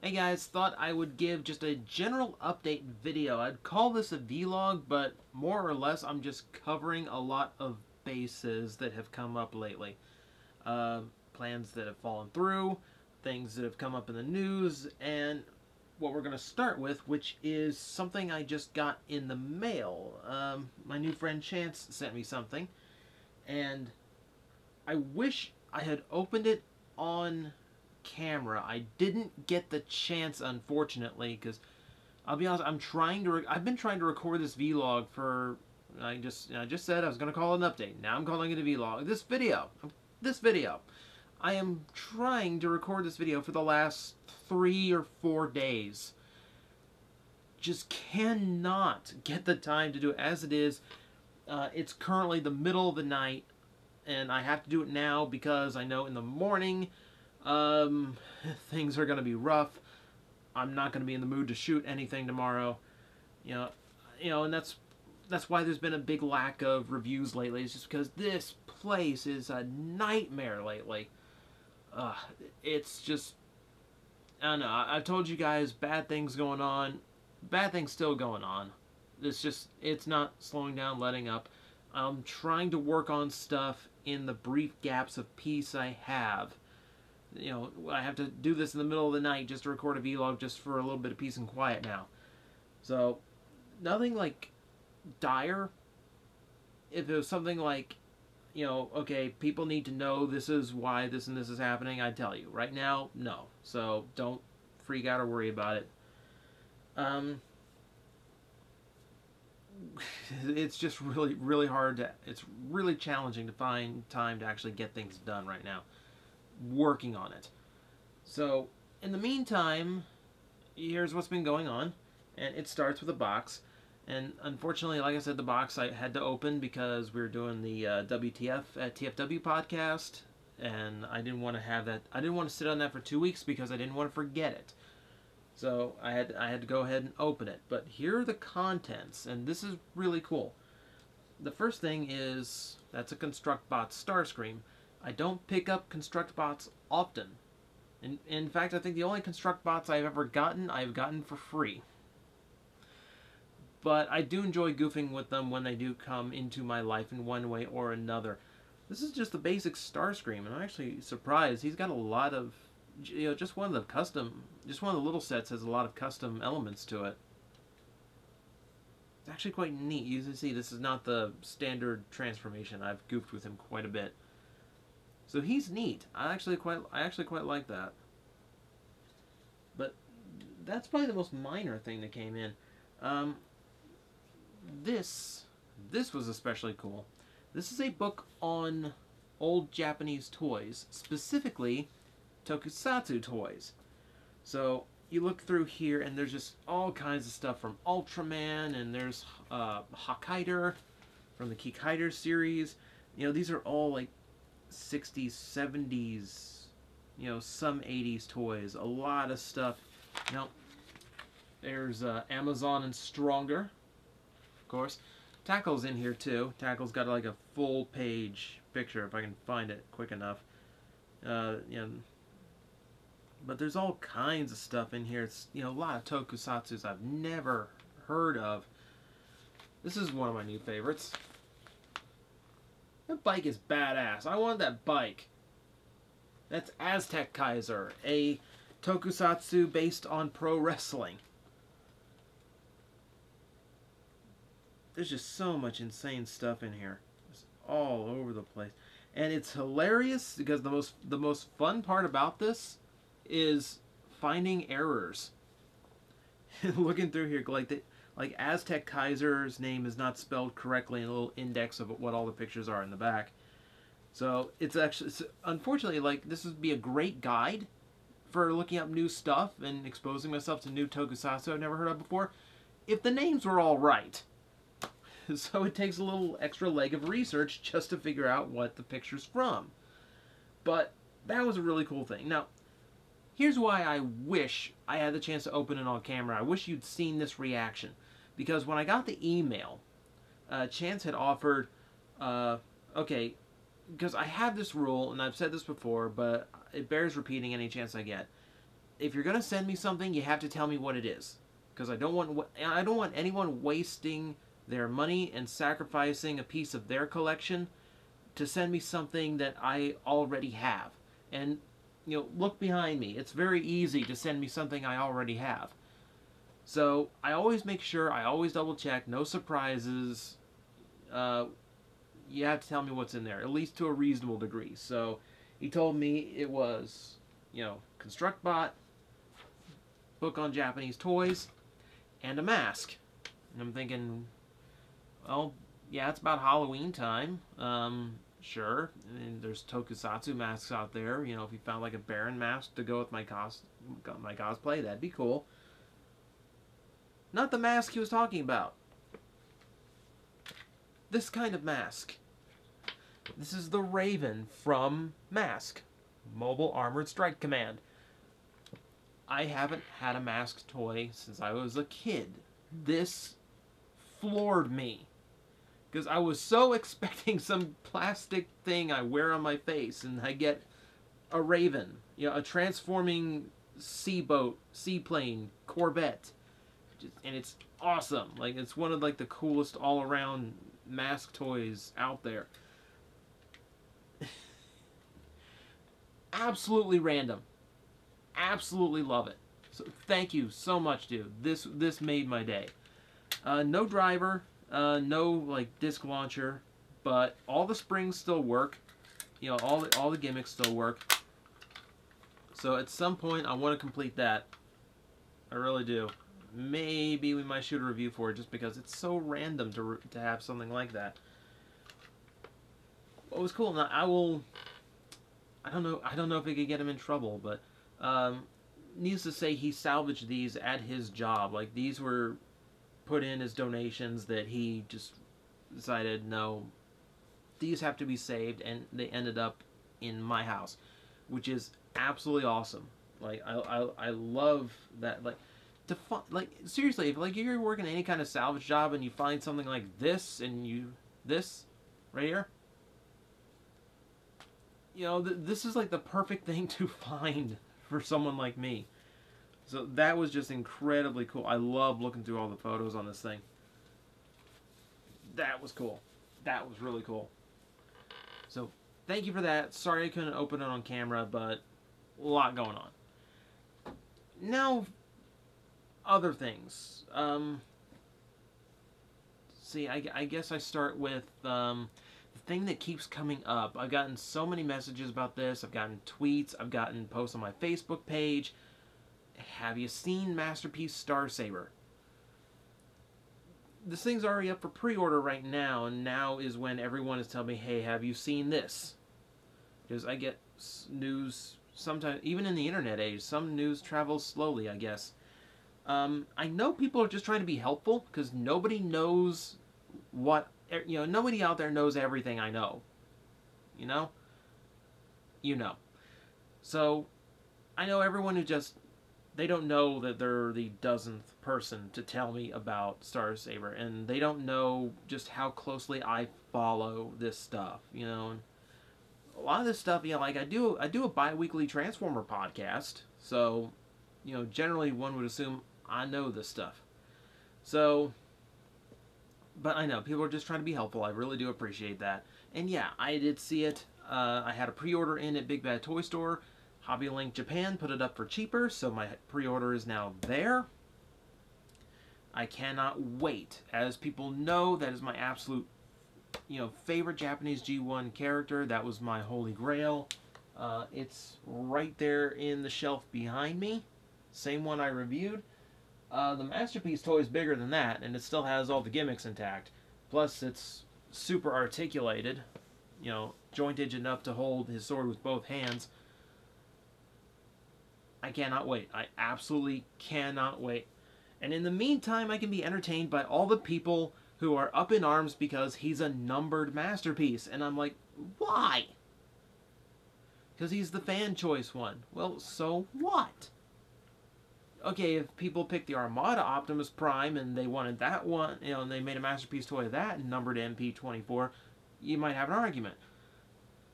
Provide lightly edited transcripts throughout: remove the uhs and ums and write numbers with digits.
Hey guys, thought I would give just a general update video. I'd call this a vlog, but more or less I'm just covering a lot of bases that have come up lately. Plans that have fallen through, things that have come up in the news, and what we're going to start with, which is something I just got in the mail. My new friend Chance sent me something, and I wish I had opened it on camera. I didn't get the chance, unfortunately, because I'll be honest, I've been trying to record this vlog for, I just said I was going to call it an update. Now I'm calling it a vlog. This video. I am trying to record this video for the last 3 or 4 days. Just cannot get the time to do it as it is. It's currently the middle of the night, and I have to do it now because I know in the morning things are going to be rough. I'm not going to be in the mood to shoot anything tomorrow. You know, and that's why there's been a big lack of reviews lately. It's just because this place is a nightmare lately. It's just, I don't know. I've told you guys, bad things going on. Bad things still going on. It's not slowing down, letting up. I'm trying to work on stuff in the brief gaps of peace I have. You know, I have to do this in the middle of the night just to record a vlog just for a little bit of peace and quiet now. So, nothing like dire. If it was something like, you know, okay, people need to know this is why this and this is happening, I'd tell you. Right now, no. So, don't freak out or worry about it. It's just really hard it's really challenging to find time to actually get things done right now. Working on it. So, in the meantime, here's what's been going on, and it starts with a box. And unfortunately, like I said, the box I had to open because we were doing the WTF at TFW podcast, and I didn't want to have that. I didn't want to sit on that for 2 weeks because I didn't want to forget it. So I had to go ahead and open it. But here are the contents, and this is really cool. The first thing is that's a ConstructBots Starscream. I don't pick up ConstructBots often. In fact, I think the only ConstructBots I've ever gotten, I've gotten for free. But I do enjoy goofing with them when they do come into my life in one way or another. This is just the basic Starscream, and I'm actually surprised. He's got a lot of, you know, just one of the little sets has a lot of custom elements to it. It's actually quite neat. You can see this is not the standard transformation. I've goofed with him quite a bit. So he's neat. I actually quite like that. But that's probably the most minor thing that came in. This was especially cool. This is a book on old Japanese toys, specifically tokusatsu toys. So you look through here, and there's just all kinds of stuff from Ultraman, and there's Hokkaider from the Kikaider series. You know, these are all like 60s, 70s, you know, some 80s toys. A lot of stuff. Now, there's Amazon and Stronger, of course. Tackle's in here too. Tackle's got like a full page picture if I can find it quick enough. You know, but there's all kinds of stuff in here. It's, you know, a lot of tokusatsus I've never heard of. This is one of my new favorites. That bike is badass. I want that bike. That's Aztec Kaiser, a tokusatsu based on pro wrestling. There's just so much insane stuff in here. It's all over the place. And it's hilarious because the most fun part about this is finding errors. Looking through here, like Aztec Kaiser's name is not spelled correctly in a little index of what all the pictures are in the back. So it's unfortunately, like, this would be a great guide for looking up new stuff and exposing myself to new tokusatsu I've never heard of before, if the names were all right. So it takes a little extra leg of research just to figure out what the picture's from. But that was a really cool thing. Now, here's why I wish I had the chance to open it on camera. I wish you'd seen this reaction. Because when I got the email, Chance had offered, okay, because I have this rule, and I've said this before, but it bears repeating any chance I get. if you're gonna send me something, you have to tell me what it is, because I don't want anyone wasting their money and sacrificing a piece of their collection to send me something that I already have. And look behind me. It's very easy to send me something I already have. So I always make sure, I always double check, no surprises. You have to tell me what's in there, at least to a reasonable degree. So he told me it was, ConstructBot, book on Japanese toys, and a mask. And I'm thinking, well, yeah, it's about Halloween time. Sure. And there's tokusatsu masks out there. If you found like a Baron mask to go with my cosplay, that'd be cool. Not the mask he was talking about. This kind of mask. This is the Raven from Mask, Mobile Armored Strike Command. I haven't had a mask toy since I was a kid. This floored me, because I was so expecting some plastic thing I wear on my face, and I get a Raven, a transforming seaplane, Corvette, and it's awesome. Like, it's one of like the coolest all-around mask toys out there. Absolutely random. Absolutely love it. So thank you so much, dude. This made my day. No driver, no like disc launcher, but all the springs still work. All the gimmicks still work. So at some point I want to complete that. I really do. Maybe we might shoot a review for it, just because it's so random to have something like that. What was cool? Now I don't know if it could get him in trouble, but needless to say, he salvaged these at his job. Like, these were put in as donations that he just decided, no, these have to be saved, and they ended up in my house, which is absolutely awesome. Like, I love that. Like, seriously, if like you're working any kind of salvage job and you find something like this, and this right here, this is like the perfect thing to find for someone like me. So that was just incredibly cool. I love looking through all the photos on this thing. That was cool. That was really cool. So thank you for that. Sorry I couldn't open it on camera, but a lot going on. Now, other things. See, I guess I start with the thing that keeps coming up. I've gotten so many messages about this. I've gotten tweets. I've gotten posts on my Facebook page. Have you seen Masterpiece Star Saber? This thing's already up for pre-order right now, and now is when everyone is telling me, hey, have you seen this? Because I get news sometimes, even in the internet age, some news travels slowly, I guess. I know people are just trying to be helpful, because nobody knows nobody out there knows everything I know. So, I know everyone who they don't know that they're the dozenth person to tell me about Star Saber, and they don't know just how closely I follow this stuff, and a lot of this stuff, like I do a bi-weekly Transformer podcast, so, generally one would assume I know this stuff. So, but I know, people are just trying to be helpful. I really do appreciate that. And yeah, I did see it. I had a pre-order in at Big Bad Toy Store. Hobby Link Japan put it up for cheaper, so my pre-order is now there. I cannot wait. As people know, that is my absolute, favorite Japanese G1 character. That was my holy grail. It's right there in the shelf behind me. Same one I reviewed. The Masterpiece toy is bigger than that, and it still has all the gimmicks intact. Plus, it's super articulated. Jointage enough to hold his sword with both hands. I cannot wait. I absolutely cannot wait. And in the meantime, I can be entertained by all the people who are up in arms because he's a numbered masterpiece. And I'm like, why? Because he's the fan choice one. Well, so what? Okay, if people picked the Armada Optimus Prime and they wanted that one, and they made a masterpiece toy of that and numbered MP24, you might have an argument.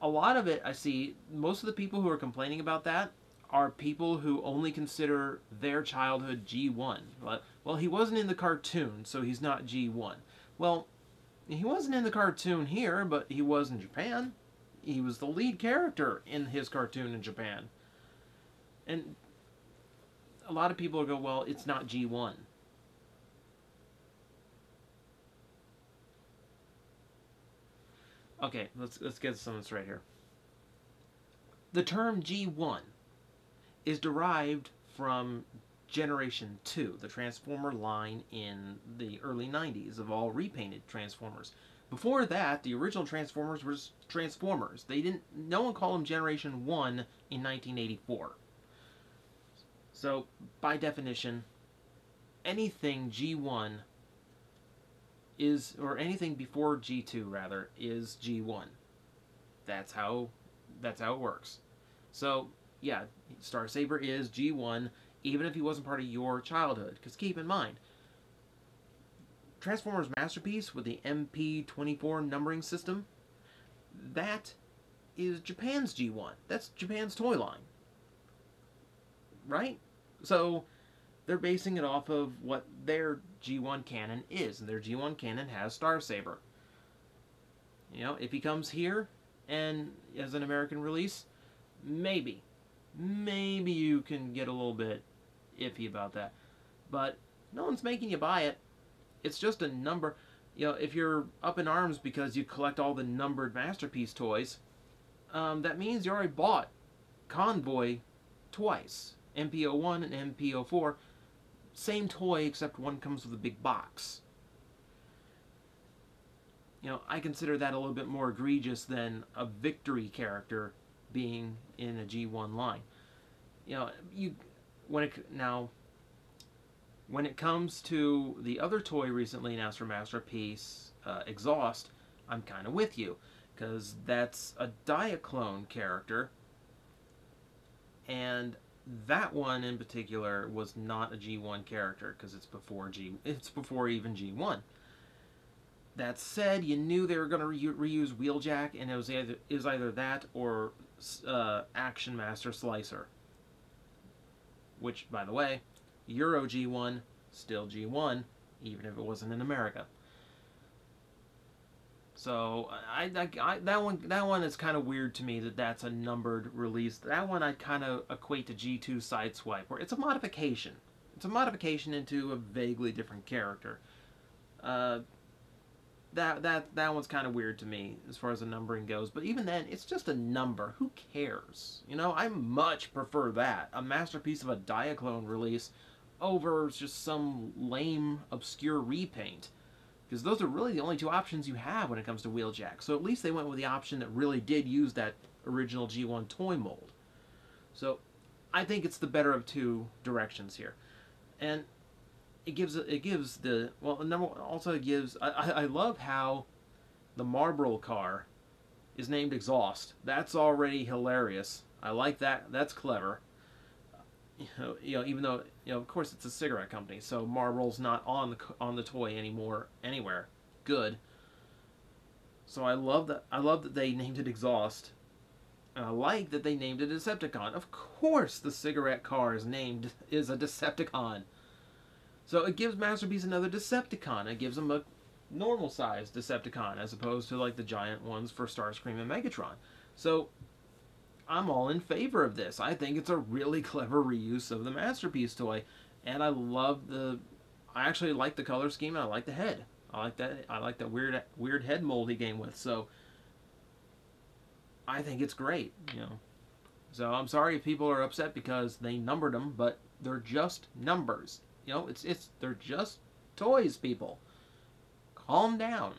A lot of it, I see, most of the people who are complaining about that are people who only consider their childhood G1. Well, he wasn't in the cartoon, so he's not G1. Well, he wasn't in the cartoon here, but he was in Japan. He was the lead character in his cartoon in Japan. And a lot of people go, well, it's not G1. Okay, let's get some of this right here. The term G1 is derived from Generation 2, the Transformer line in the early 90s of all repainted Transformers. Before that, the original Transformers was Transformers. No one called them Generation 1 in 1984. So, by definition, anything G1 is, or anything before G2 rather, is G1. That's how it works. So, yeah, Star Saber is G1, even if he wasn't part of your childhood. Because keep in mind, Transformers Masterpiece with the MP24 numbering system, that is Japan's G1. That's Japan's toy line. Right? So, they're basing it off of what their G1 canon is. And their G1 canon has Star Saber. You know, if he comes here and as an American release, maybe you can get a little bit iffy about that. But no one's making you buy it. It's just a number. You know, if you're up in arms because you collect all the numbered Masterpiece toys, that means you already bought Convoy twice. MP01 and MP04. Same toy, except one comes with a big box. You know, I consider that a little bit more egregious than a Victory character being in a G1 line. You know, when it comes to the other toy recently announced for Masterpiece, Exhaust, I'm kind of with you, because that's a Diaclone character, and that one in particular was not a G1 character because it's before even G1. That said, you knew they were going to reuse Wheeljack, and it was either that or Action Master Slicer. Which, by the way, Euro G1, still G1, even if it wasn't in America. So that one is kind of weird to me that's a numbered release. That one I kind of equate to G2 Sideswipe, where it's a modification. It's a modification into a vaguely different character. That one's kind of weird to me as far as the numbering goes. But even then, it's just a number. Who cares? You know, I much prefer that, a Masterpiece of a Diaclone release, over just some lame, obscure repaint. Because those are really the only two options you have when it comes to Wheeljack. So at least they went with the option that really did use that original G1 toy mold. So I think it's the better of two directions here. And it gives the, well, the number also gives, I love how the Marlboro car is named Exhaust. That's already hilarious. I like that. That's clever. You know, even though, you know, of course it's a cigarette company, so Marlboro's not on the toy anymore anywhere. Good. So I love that they named it Exhaust. And I like that they named it Decepticon. Of course, the cigarette car is a Decepticon. So it gives Masterpiece another Decepticon. It gives them a normal-sized Decepticon as opposed to like the giant ones for Starscream and Megatron. So I'm all in favor of this. I think it's a really clever reuse of the Masterpiece toy, and I actually like the color scheme, and I like the head. I like that weird head mold he came with. So I think it's great, you know. So I'm sorry if people are upset because they numbered them, but they're just numbers. You know, they're just toys, people. Calm down.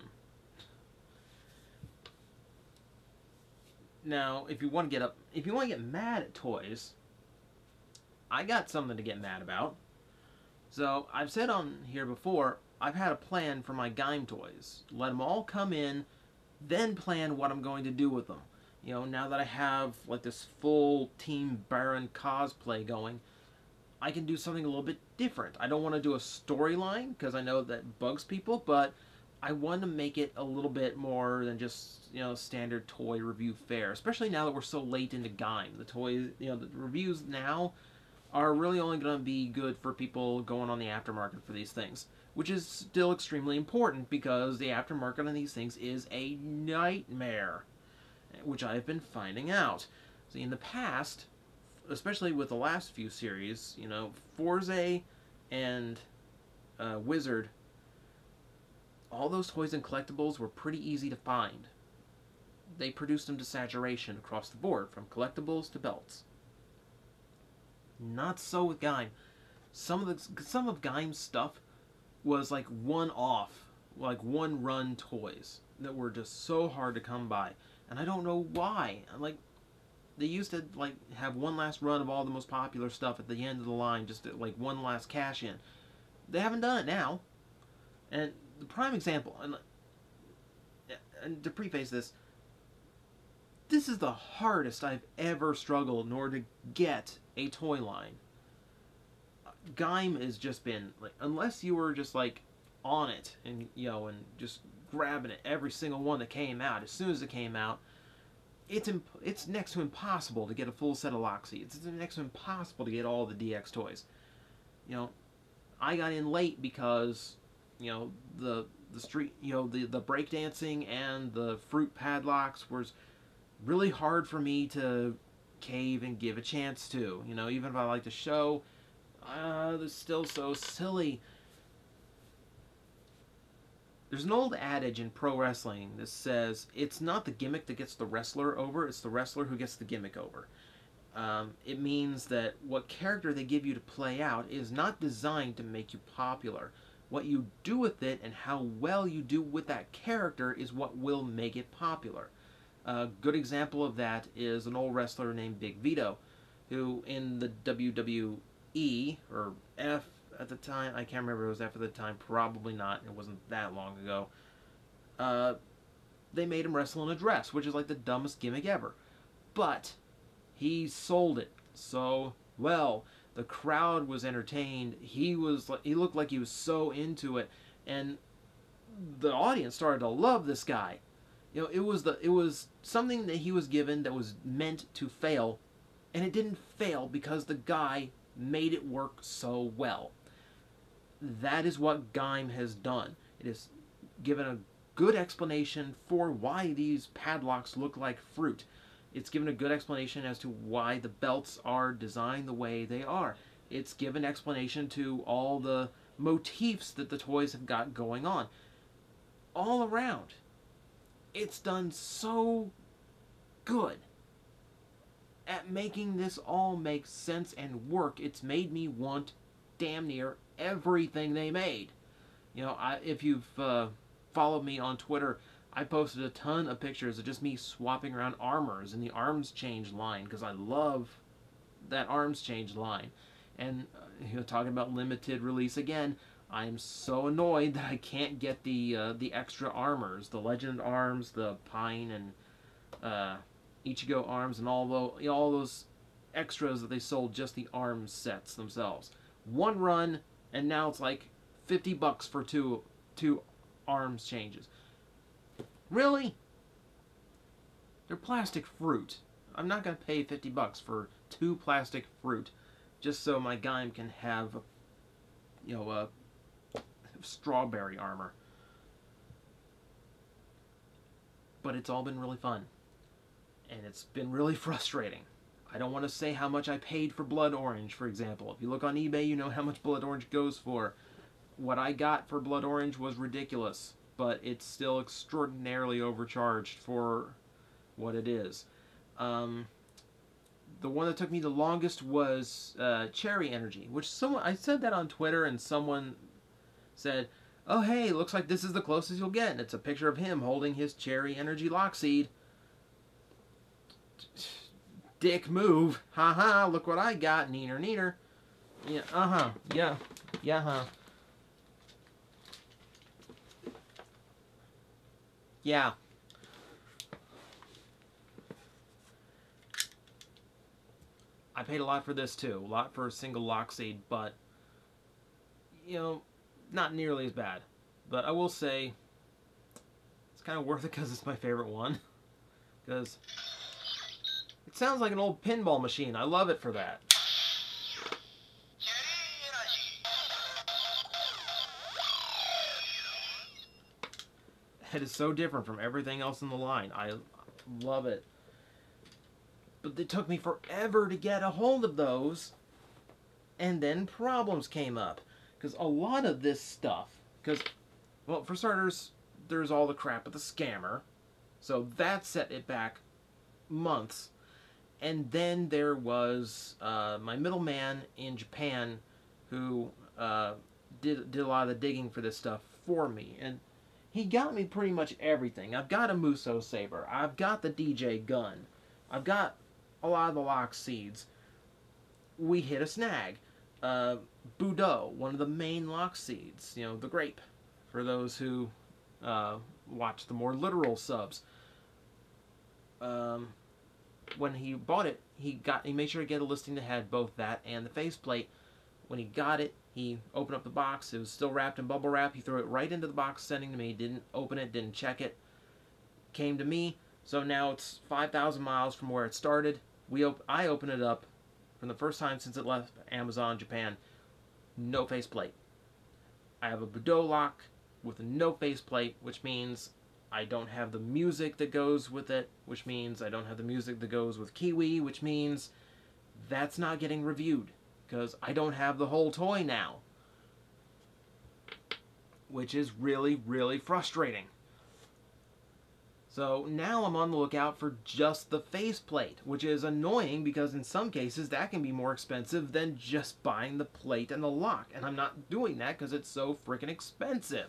Now, if you want to get mad at toys, I got something to get mad about. So, I've said on here before, I've had a plan for my Gaim toys. Let them all come in, then plan what I'm going to do with them. You know, now that I have like this full Team Baron cosplay going, I can do something a little bit different. I don't want to do a storyline because I know that bugs people, but I want to make it a little bit more than just, you know, standard toy review fare, especially now that we're so late into Gaim. The toys, you know, the reviews now are really only going to be good for people going on the aftermarket for these things, which is still extremely important because the aftermarket on these things is a nightmare, which I've been finding out. See, in the past, especially with the last few series, you know, Forza and Wizard, all those toys and collectibles were pretty easy to find. They produced them to saturation across the board, from collectibles to belts. Not so with Gaim. Some of Gaim's stuff was like one-off, like one-run toys that were just so hard to come by, and I don't know why. Like, they used to like have one last run of all the most popular stuff at the end of the line, just to, like one last cash in. They haven't done it now, and the prime example, and to preface this, this is the hardest I've ever struggled in order to get a toy line. Gaim has just been like, unless you were just like on it and, you know, and just grabbing it every single one that came out as soon as it came out, it's next to impossible to get a full set of Loxy. It's next to impossible to get all the DX toys. You know, I got in late because, you know, the street, you know, the breakdancing and the fruit padlocks was really hard for me to cave and give a chance to. You know, even if I like the show, they're still so silly. There's an old adage in pro wrestling that says it's not the gimmick that gets the wrestler over, it's the wrestler who gets the gimmick over. It means that what character they give you to play out is not designed to make you popular. What you do with it and how well you do with that character is what will make it popular. A good example of that is an old wrestler named Big Vito, who in the WWE, or F at the time, I can't remember if it was F at the time, probably not, it wasn't that long ago, they made him wrestle in a dress, which is like the dumbest gimmick ever. But he sold it so well. The crowd was entertained. He looked like he was so into it, and the audience started to love this guy. You know, it was something that he was given that was meant to fail, and it didn't fail because the guy made it work so well. That is what Gaim has done. It has given a good explanation for why these padlocks look like fruit. It's given a good explanation as to why the belts are designed the way they are. It's given explanation to all the motifs that the toys have got going on. All around, it's done so good at making this all make sense and work. It's made me want damn near everything they made. You know, if you've followed me on Twitter, I posted a ton of pictures of just me swapping around armors in the arms change line because I love that arms change line. And you know, talking about limited release again, I am so annoyed that I can't get the extra armors, the Legend arms, the Pine and Ichigo arms, and all those extras that they sold, just the arms sets themselves. One run, and now it's like $50 for two arms changes. Really? They're plastic fruit. I'm not going to pay $50 for 2 plastic fruit just so my Gaim can have, you know, a strawberry armor. But it's all been really fun. And it's been really frustrating. I don't want to say how much I paid for Blood Orange, for example. If you look on eBay, you know how much Blood Orange goes for. What I got for Blood Orange was ridiculous, but it's still extraordinarily overcharged for what it is. The one that took me the longest was Cherry Energy, which I said that on Twitter, and someone said, "Oh hey, looks like this is the closest you'll get." And it's a picture of him holding his Cherry Energy Lockseed. Dick move. Haha, look what I got. Neener, neener. Yeah, yeah, yeah, yeah. I paid a lot for this too. A lot for a single Lockseed, but, you know, not nearly as bad. But I will say, It's kind of worth it because it's my favorite one. Because it sounds like an old pinball machine. I love it for that. It is so different from everything else in the line. I love it. But it took me forever to get a hold of those. And then problems came up. Because a lot of this stuff... Because, well, for starters, there's all the crap with the scammer. So that set it back months. And then there was my middleman in Japan who did a lot of the digging for this stuff for me. And he got me pretty much everything. I've got a Muso Saber. I've got the DJ gun. I've got a lot of the lock seeds. We hit a snag. Budo, one of the main lock seeds. You know, the grape. For those who watch the more literal subs. When he bought it, he made sure to get a listing that had both that and the faceplate. When he got it, he opened up the box. It was still wrapped in bubble wrap. He threw it right into the box, sending to me. Didn't open it, didn't check it. Came to me. So now it's 5,000 miles from where it started. I opened it up for the first time since it left Amazon Japan. No faceplate. I have a Budo lock with no faceplate, which means I don't have the music that goes with it, which means I don't have the music that goes with Kiwi, which means that's not getting reviewed, because I don't have the whole toy now. Which is really, really frustrating. So now I'm on the lookout for just the faceplate, which is annoying because in some cases that can be more expensive than just buying the plate and the lock. And I'm not doing that because it's so freaking expensive.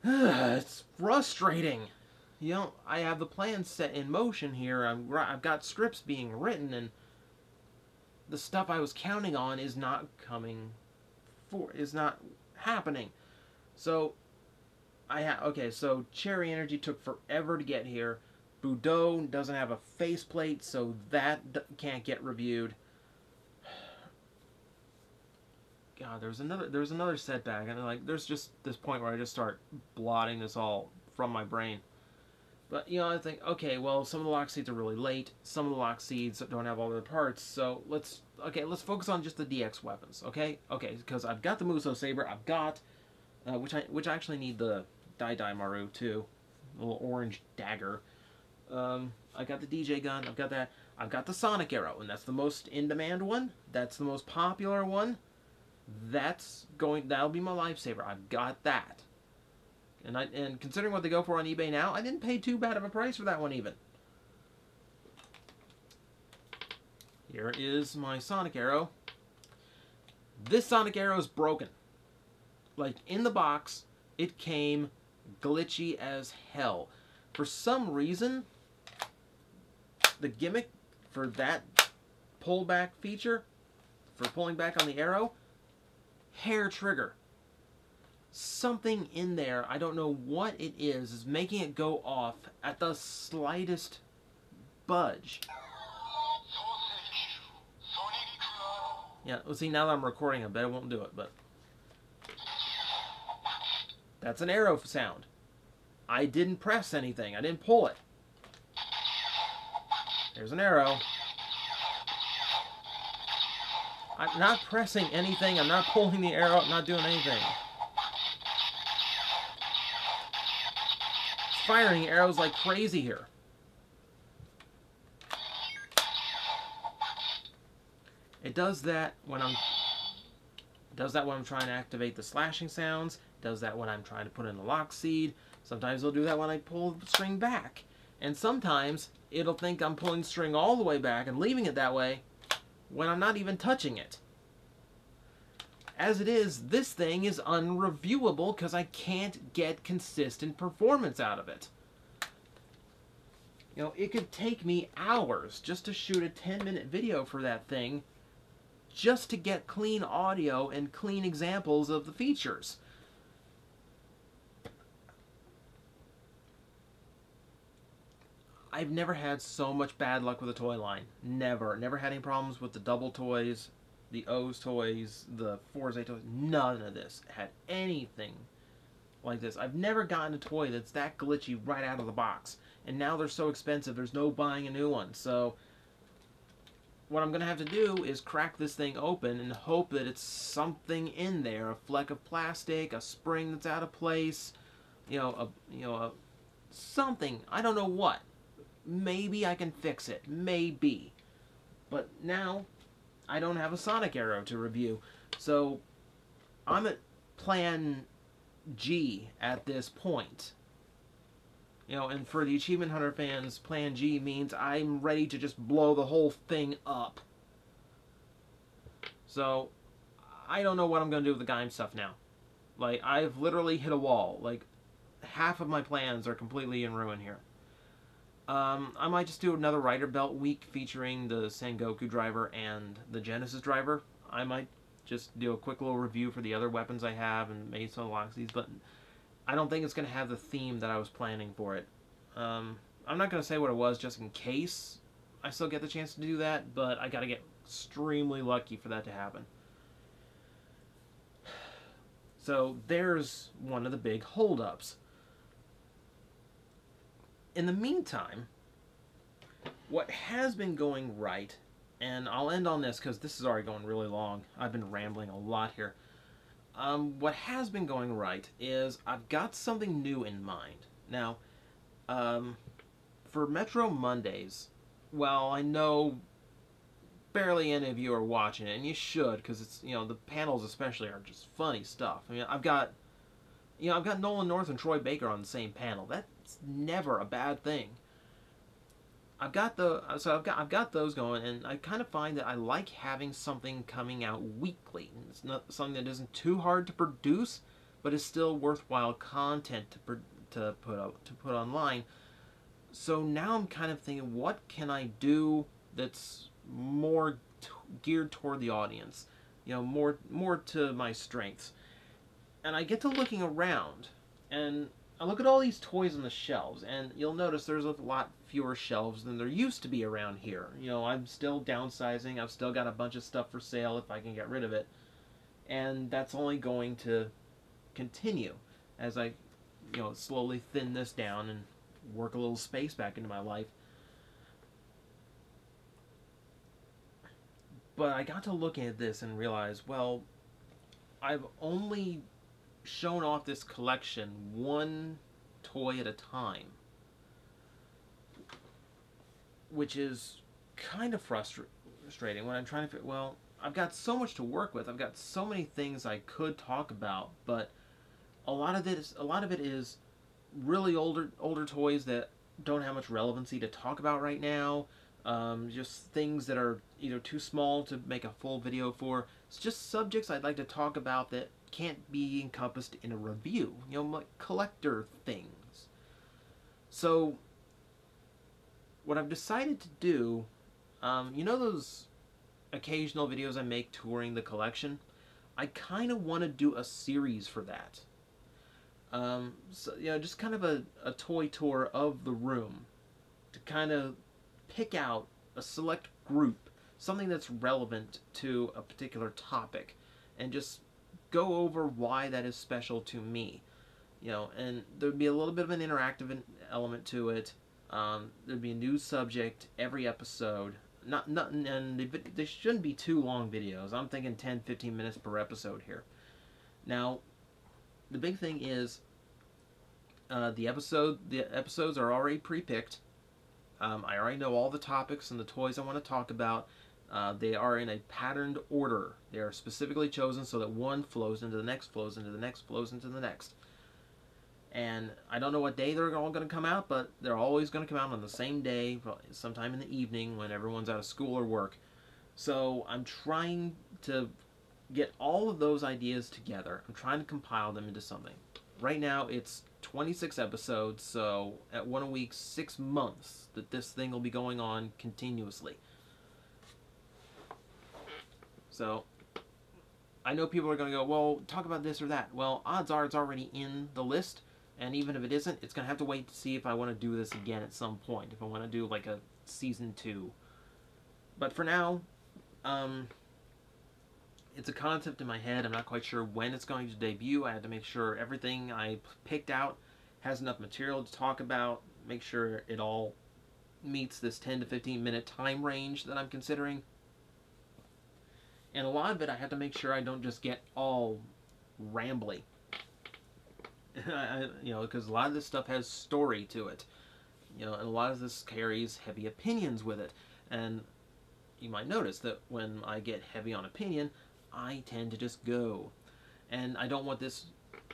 It's frustrating. You know, I have the plan set in motion here. I've got scripts being written, and the stuff I was counting on is not happening. So okay, so Cherry Energy took forever to get here. Budo doesn't have a faceplate, so that can't get reviewed. God, there's another setback, and like there's just this point where I just start blotting this all from my brain. But you know, I think, okay, well, some of the lock seeds are really late. Some of the lock seeds don't have all their parts. So let's focus on just the DX weapons. Okay, because I've got the Muso Saber. I've got which I actually need the Dai Maru too, the little orange dagger. I got the DJ gun. I've got that. I've got the Sonic Arrow, and that's the most in-demand one. That's the most popular one. That'll be my lifesaver. I've got that. And considering what they go for on eBay now, I didn't pay too bad of a price for that one even. Here is my Sonic Arrow. This Sonic Arrow is broken. Like, in the box, it came glitchy as hell. For some reason, the gimmick for that pullback feature, for pulling back on the arrow, hair trigger. Something in there, I don't know what it is making it go off at the slightest budge. Yeah, well, see, now that I'm recording, I bet I won't do it, but that's an arrow sound. I didn't press anything. I didn't pull it. There's an arrow. I'm not pressing anything. I'm not pulling the arrow. I'm not doing anything. It's firing arrows like crazy here. It does that when I'm trying to activate the slashing sounds. It does that when I'm trying to put in the lock seed. Sometimes it'll do that when I pull the string back. And sometimes it'll think I'm pulling the string all the way back and leaving it that way when I'm not even touching it. As it is, this thing is unreviewable because I can't get consistent performance out of it. You know, it could take me hours just to shoot a 10-minute video for that thing just to get clean audio and clean examples of the features. I've never had so much bad luck with a toy line. Never. Never had any problems with the double toys, the O's toys, the Forza toys. None of this had anything like this. I've never gotten a toy that's that glitchy right out of the box. And now they're so expensive, there's no buying a new one. So what I'm going to have to do is crack this thing open and hope that it's something in there. A fleck of plastic, a spring that's out of place, something. I don't know what. Maybe I can fix it. Maybe. But now, I don't have a Sonic Arrow to review. So, I'm at plan G at this point. And for the Achievement Hunter fans, plan G means I'm ready to just blow the whole thing up. So, I don't know what I'm going to do with the Gaim stuff now. Like, I've literally hit a wall. Like, half of my plans are completely in ruin here. I might just do another Rider Belt week featuring the Sengoku driver and the Genesis driver. I might just do a quick little review for the other weapons I have and maybe some unlocks these, but I don't think it's going to have the theme that I was planning for it. I'm not going to say what it was just in case I still get the chance to do that, but I got to get extremely lucky for that to happen. So there's one of the big holdups. In the meantime, what has been going right, and I'll end on this because this is already going really long. I've been rambling a lot here. What has been going right is I've got something new in mind. Now, for Metro Mondays, well, I know barely any of you are watching it, and you should, because it's, the panels especially are just funny stuff. I mean, I've got Nolan North and Troy Baker on the same panel. That's never a bad thing. I've got those going, and I kind of find that I like having something coming out weekly. It's not something that isn't too hard to produce, but is still worthwhile content to put online. So now I'm kind of thinking, what can I do that's more geared toward the audience? More to my strengths. And I get to looking around, and I look at all these toys on the shelves, and you'll notice there's a lot fewer shelves than there used to be around here. I'm still downsizing. I've still got a bunch of stuff for sale if I can get rid of it. And that's only going to continue as I, slowly thin this down and work a little space back into my life. But I got to looking at this and realize, well, I've only shown off this collection one toy at a time, which is kind of frustrating when I'm trying to figure, well, I've got so much to work with. I've got so many things I could talk about, but a lot of it is really older toys that don't have much relevancy to talk about right now. Just things that are either too small to make a full video for. It's just subjects I'd like to talk about that can't be encompassed in a review, like collector things. So what I've decided to do, those occasional videos I make touring the collection, I kind of want to do a series for that. Just kind of a toy tour of the room to kind of pick out a select group, something that's relevant to a particular topic, and just go over why that is special to me. And there'd be a little bit of an interactive element to it. There'd be a new subject every episode. And they shouldn't be too long videos. I'm thinking 10-15 minutes per episode here. Now, the big thing is the episodes are already pre-picked. I already know all the topics and the toys I want to talk about. They are in a patterned order. They are specifically chosen so that one flows into the next, flows into the next, flows into the next. And I don't know what day they're all going to come out, but they're always going to come out on the same day, sometime in the evening when everyone's out of school or work. So I'm trying to get all of those ideas together. I'm trying to compile them into something. Right now it's 26 episodes, so at one a week, 6 months that this thing will be going on continuously. So I know people are going to go, well, talk about this or that. Well, odds are it's already in the list, and even if it isn't, it's going to have to wait to see if I want to do this again at some point, if I want to do like a season 2. But for now, it's a concept in my head. I'm not quite sure when it's going to debut. I had to make sure everything I picked out has enough material to talk about, make sure it all meets this 10 to 15 minute time range that I'm considering. And a lot of it I have to make sure I don't just get all rambly. Because a lot of this stuff has story to it. And a lot of this carries heavy opinions with it. And you might notice that when I get heavy on opinion, I tend to just go. And I don't want this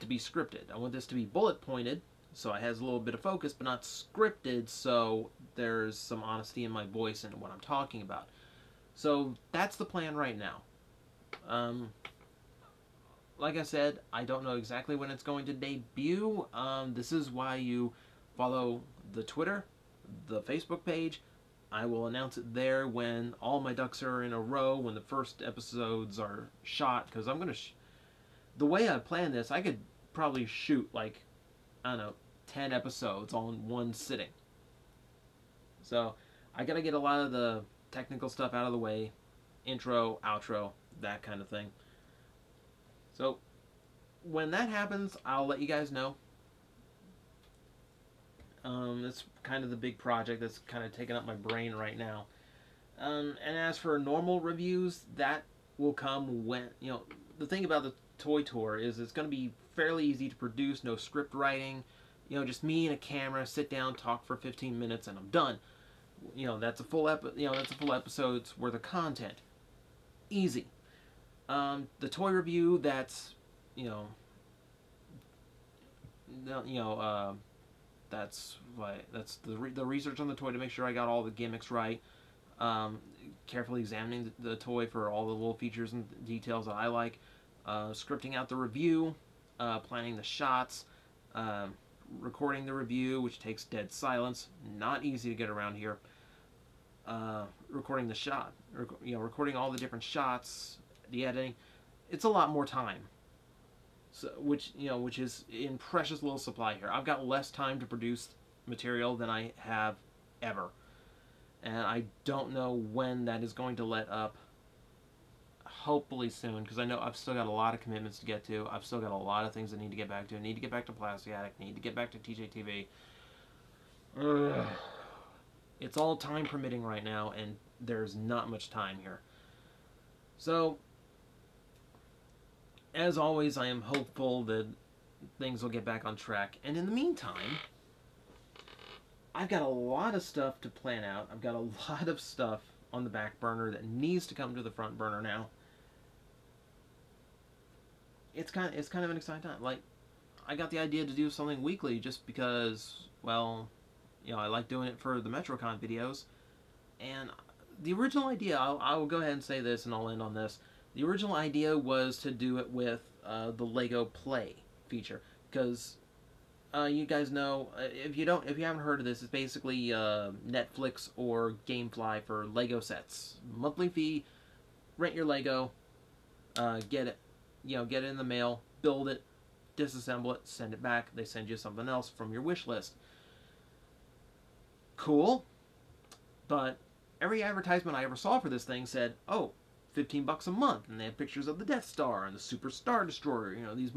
to be scripted. I want this to be bullet pointed, so it has a little bit of focus, but not scripted, so there's some honesty in my voice and what I'm talking about. So that's the plan right now. Like I said, I don't know exactly when it's going to debut. This is why you follow the Twitter, the Facebook page. I will announce it there when all my ducks are in a row, when the first episodes are shot, because I'm going to... the way I plan this, I could probably shoot, like, I don't know, 10 episodes on one sitting. So, I got to get a lot of the technical stuff out of the way. Intro, outro, that kind of thing. So, when that happens, I'll let you guys know. It's kind of the big project that's kind of taking up my brain right now. And as for normal reviews, that will come when, the thing about the toy tour is it's going to be fairly easy to produce, no script writing, just me and a camera, sit down, talk for 15 minutes, and I'm done. That's a full episode's worth of content. Easy. The toy review, that's, that's the research on the toy to make sure I got all the gimmicks right. Carefully examining the toy for all the little features and details that I like. Scripting out the review, planning the shots, recording the review, which takes dead silence. Not easy to get around here. Recording the shot, recording all the different shots, the editing. It's a lot more time. So, which is in precious little supply here. I've got less time to produce material than I have ever. And I don't know when that is going to let up. Hopefully soon, because I know I've still got a lot of commitments to get to. I've still got a lot of things I need to get back to. I need to get back to Plastic Attic. I need to get back to TJTV. It's all time permitting right now, and there's not much time here. So, as always, I am hopeful that things will get back on track. And in the meantime, I've got a lot of stuff to plan out. I've got a lot of stuff on the back burner that needs to come to the front burner now. It's kind of an exciting time. Like, I got the idea to do something weekly just because, well, I like doing it for the MetroCon videos. And the original idea, I will go ahead and say this and I'll end on this. The original idea was to do it with the Lego Play feature, because you guys know, if you haven't heard of this, it's basically Netflix or GameFly for Lego sets. Monthly fee, rent your Lego, get it, get it in the mail, build it, disassemble it, send it back. They send you something else from your wish list. Cool, but every advertisement I ever saw for this thing said, oh, $15 a month, and they had pictures of the Death Star and the Super Star Destroyer, these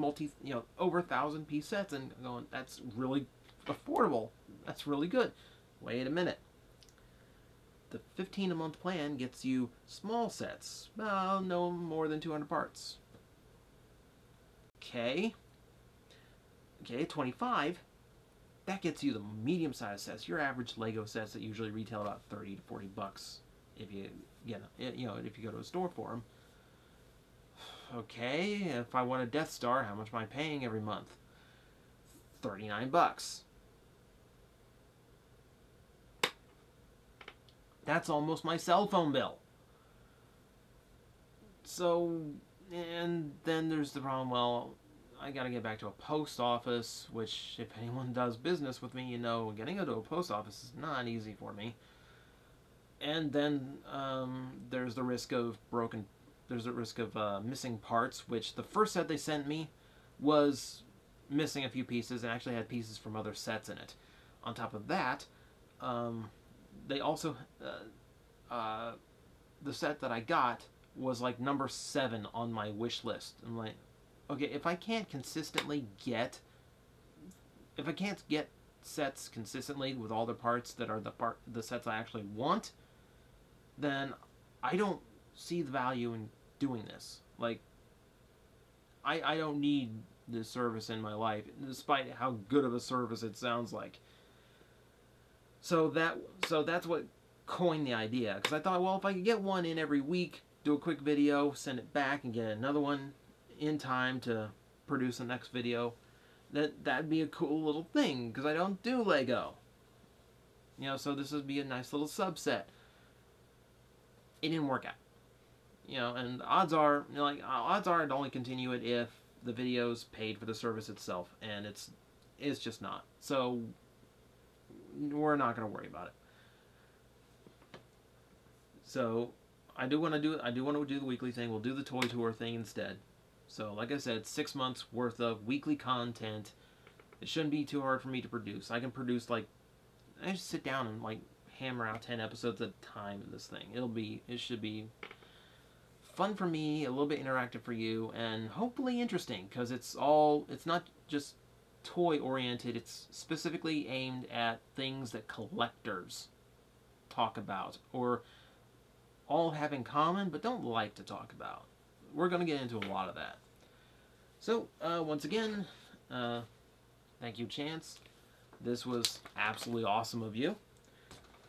over 1,000-piece sets, and going, that's really affordable, that's really good. Wait a minute. The $15 a month plan gets you small sets, well, no more than 200 parts. Okay, 25. That gets you the medium-sized sets. Your average Lego sets that usually retail about $30 to $40 if you if you go to a store for them. Okay, if I want a Death Star, how much am I paying every month? $39. That's almost my cell phone bill. So, and then there's the problem, well, I gotta get back to a post office, which, if anyone does business with me, getting into a post office is not easy for me. And then there's the risk of missing parts, which the first set they sent me was missing a few pieces and actually had pieces from other sets in it. On top of that, they also, the set that I got was like number 7 on my wish list. I'm like, okay, if I can't get sets consistently with all the parts that are the sets I actually want, then I don't see the value in doing this. Like, I don't need this service in my life, despite how good of a service it sounds like. So that's what coined the idea, because I thought, well, if I could get one in every week, do a quick video, send it back, and get another one in time to produce the next video, that'd be a cool little thing, because I don't do Lego. You know, so this would be a nice little subset. It didn't work out. You know, and odds are I'd only continue it if the video's paid for the service itself, and it's just not. So we're not going to worry about it. So I do want to do the weekly thing. We'll do the toy tour thing instead. So like I said, 6 months worth of weekly content. It shouldn't be too hard for me to produce. I can produce, like, I just sit down and like hammer out 10 episodes at a time in this thing. It should be fun for me, a little bit interactive for you, and hopefully interesting, because it's not just toy oriented, it's specifically aimed at things that collectors talk about, or all have in common, but don't like to talk about. We're going to get into a lot of that. So, once again, thank you, Chance. This was absolutely awesome of you.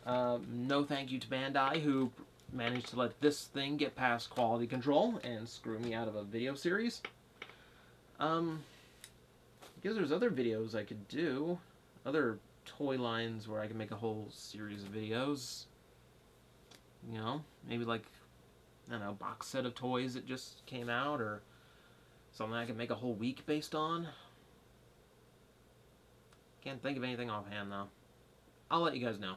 No thank you to Bandai, who managed to let this thing get past quality control and screw me out of a video series. I guess there's other videos I could do. Other toy lines where I can make a whole series of videos. You know, maybe like, I don't know, box set of toys that just came out, or something I can make a whole week based on. Can't think of anything offhand, though. I'll let you guys know.